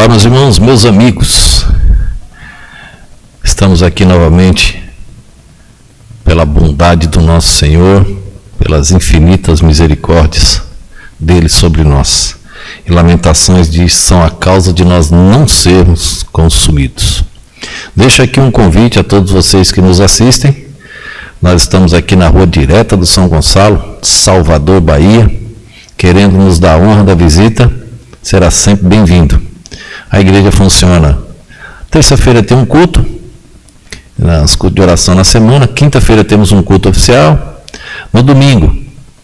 Olá, meus irmãos, meus amigos. Estamos aqui novamente pela bondade do nosso Senhor, pelas infinitas misericórdias dele sobre nós. E Lamentações diz: são a causa de nós não sermos consumidos. Deixo aqui um convite a todos vocês que nos assistem. Nós estamos aqui na Rua Direta do São Gonçalo, Salvador, Bahia. Querendo nos dar a honra da visita, será sempre bem-vindo. A igreja funciona: terça-feira tem um culto, os cultos de oração na semana. Quinta-feira temos um culto oficial. No domingo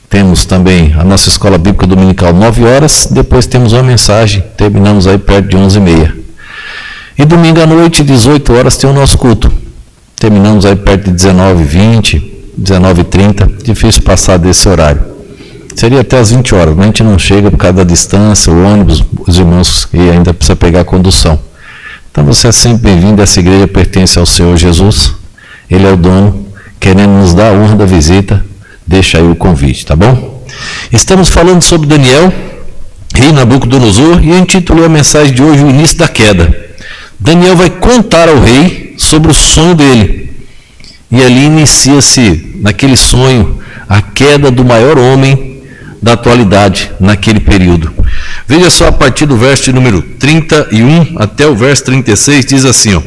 temos também a nossa escola bíblica dominical, 9 horas. Depois temos uma mensagem, terminamos aí perto de 11h30. E domingo à noite, 18 horas, tem o nosso culto. Terminamos aí perto de 19h20, 19h30. Difícil passar desse horário. Seria até às 20 horas, mas a gente não chega por causa da distância, o ônibus, os irmãos, e ainda precisa pegar a condução. Então você é sempre bem-vindo. Essa igreja pertence ao Senhor Jesus. Ele é o dono, querendo nos dar a honra da visita. Deixa aí o convite, tá bom? Estamos falando sobre Daniel, rei Nabucodonosor, e eu intitulei a mensagem de hoje: o início da queda. Daniel vai contar ao rei sobre o sonho dele. E ali inicia-se, naquele sonho, a queda do maior homem da atualidade naquele período. Veja só, a partir do verso de número 31 até o verso 36, diz assim: ó: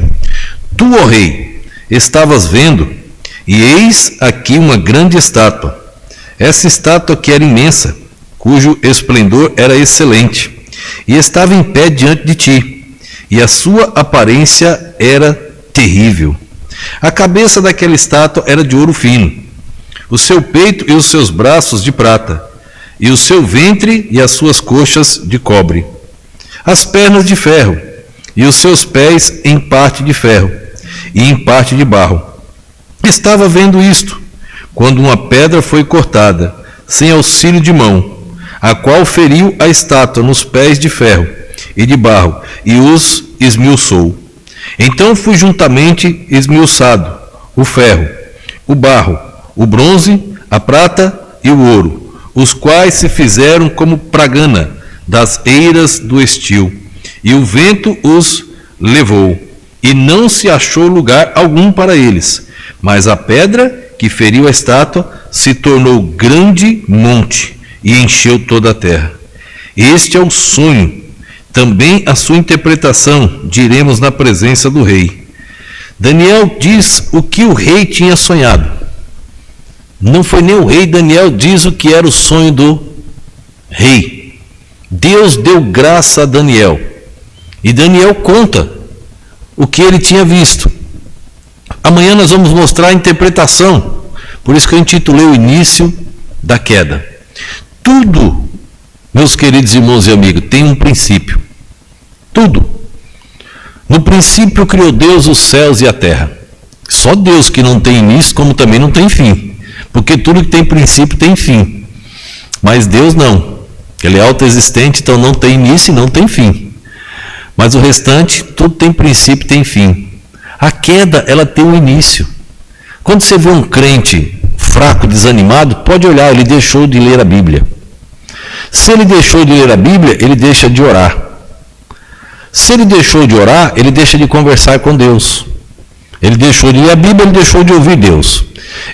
Tu, ó rei, estavas vendo, e eis aqui uma grande estátua. Essa estátua que era imensa, cujo esplendor era excelente, e estava em pé diante de ti, e a sua aparência era terrível. A cabeça daquela estátua era de ouro fino, o seu peito e os seus braços de prata, e o seu ventre e as suas coxas de cobre, as pernas de ferro, e os seus pés em parte de ferro, e em parte de barro. Estava vendo isto, quando uma pedra foi cortada, sem auxílio de mão, a qual feriu a estátua nos pés de ferro e de barro, e os esmiuçou. Então fui juntamente esmiuçado o ferro, o barro, o bronze, a prata e o ouro, os quais se fizeram como pragana das eiras do estio, e o vento os levou, e não se achou lugar algum para eles. Mas a pedra que feriu a estátua se tornou grande monte, e encheu toda a terra. Este é o sonho, também a sua interpretação diremos na presença do rei. Daniel diz o que o rei tinha sonhado. Não foi nem o rei, Daniel diz o que era o sonho do rei. Deus deu graça a Daniel, e Daniel conta o que ele tinha visto. Amanhã nós vamos mostrar a interpretação, por isso que eu intitulei o início da queda. Tudo, meus queridos irmãos e amigos, tem um princípio. Tudo. No princípio criou Deus os céus e a terra. Só Deus que não tem início, como também não tem fim. Porque tudo que tem princípio tem fim. Mas Deus não. Ele é autoexistente, então não tem início e não tem fim. Mas o restante, tudo tem princípio e tem fim. A queda, ela tem um início. Quando você vê um crente fraco, desanimado, pode olhar, ele deixou de ler a Bíblia. Se ele deixou de ler a Bíblia, ele deixa de orar. Se ele deixou de orar, ele deixa de conversar com Deus. Ele deixou de ler a Bíblia, ele deixou de ouvir Deus.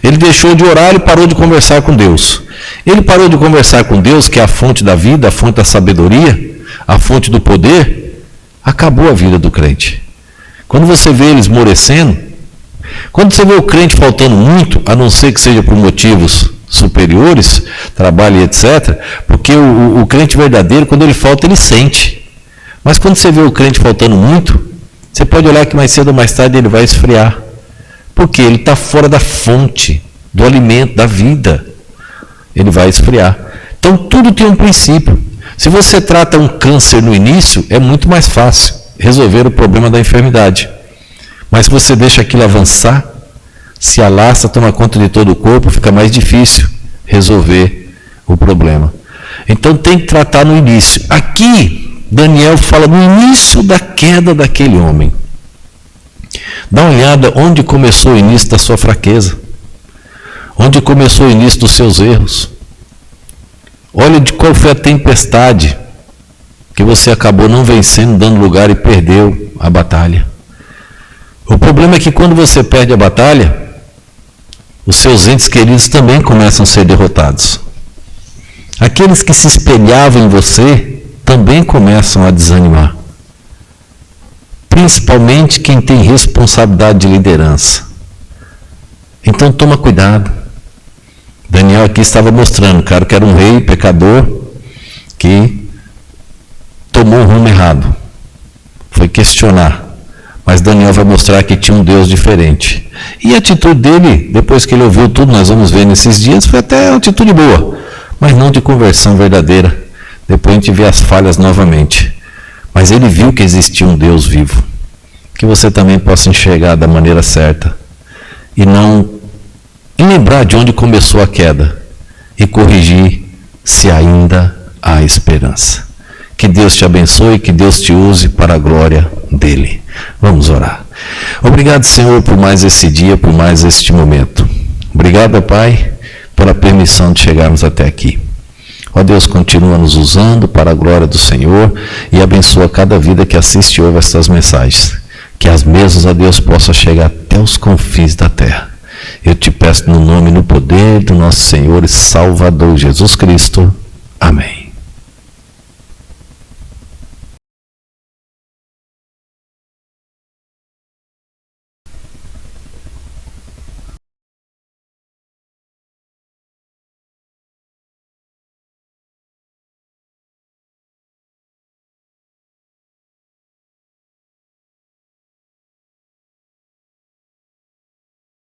Ele deixou de orar, ele parou de conversar com Deus. Ele parou de conversar com Deus, que é a fonte da vida, a fonte da sabedoria, a fonte do poder. Acabou a vida do crente. Quando você vê ele esmorecendo, quando você vê o crente faltando muito, a não ser que seja por motivos superiores, trabalho e etc., porque o crente verdadeiro, quando ele falta, ele sente. Mas quando você vê o crente faltando muito, você pode olhar que mais cedo ou mais tarde ele vai esfriar. Porque ele está fora da fonte, do alimento, da vida. Ele vai esfriar. Então tudo tem um princípio. Se você trata um câncer no início, é muito mais fácil resolver o problema da enfermidade. Mas se você deixa aquilo avançar, se alastra, toma conta de todo o corpo, fica mais difícil resolver o problema. Então tem que tratar no início. Aqui, Daniel fala no início da queda daquele homem. Dá uma olhada onde começou o início da sua fraqueza. Onde começou o início dos seus erros. Olha de qual foi a tempestade que você acabou não vencendo, dando lugar e perdeu a batalha. O problema é que quando você perde a batalha, os seus entes queridos também começam a ser derrotados. Aqueles que se espelhavam em você também começam a desanimar. Principalmente quem tem responsabilidade de liderança. Então toma cuidado. Daniel aqui estava mostrando, cara, que era um rei pecador que tomou um rumo errado. Foi questionar. Mas Daniel vai mostrar que tinha um Deus diferente. E a atitude dele, depois que ele ouviu tudo, nós vamos ver nesses dias, foi até uma atitude boa, mas não de conversão verdadeira. Depois a gente vê as falhas novamente. Mas ele viu que existia um Deus vivo. Que você também possa enxergar da maneira certa. E lembrar de onde começou a queda. E corrigir se ainda há esperança. Que Deus te abençoe, que Deus te use para a glória dele. Vamos orar. Obrigado, Senhor, por mais esse dia, por mais este momento. Obrigado, Pai, pela permissão de chegarmos até aqui. Ó Deus, continua nos usando para a glória do Senhor e abençoa cada vida que assiste e ouve estas mensagens. Que as mesmas, ó Deus, possam chegar até os confins da terra. Eu te peço no nome e no poder do nosso Senhor e Salvador Jesus Cristo. Amém.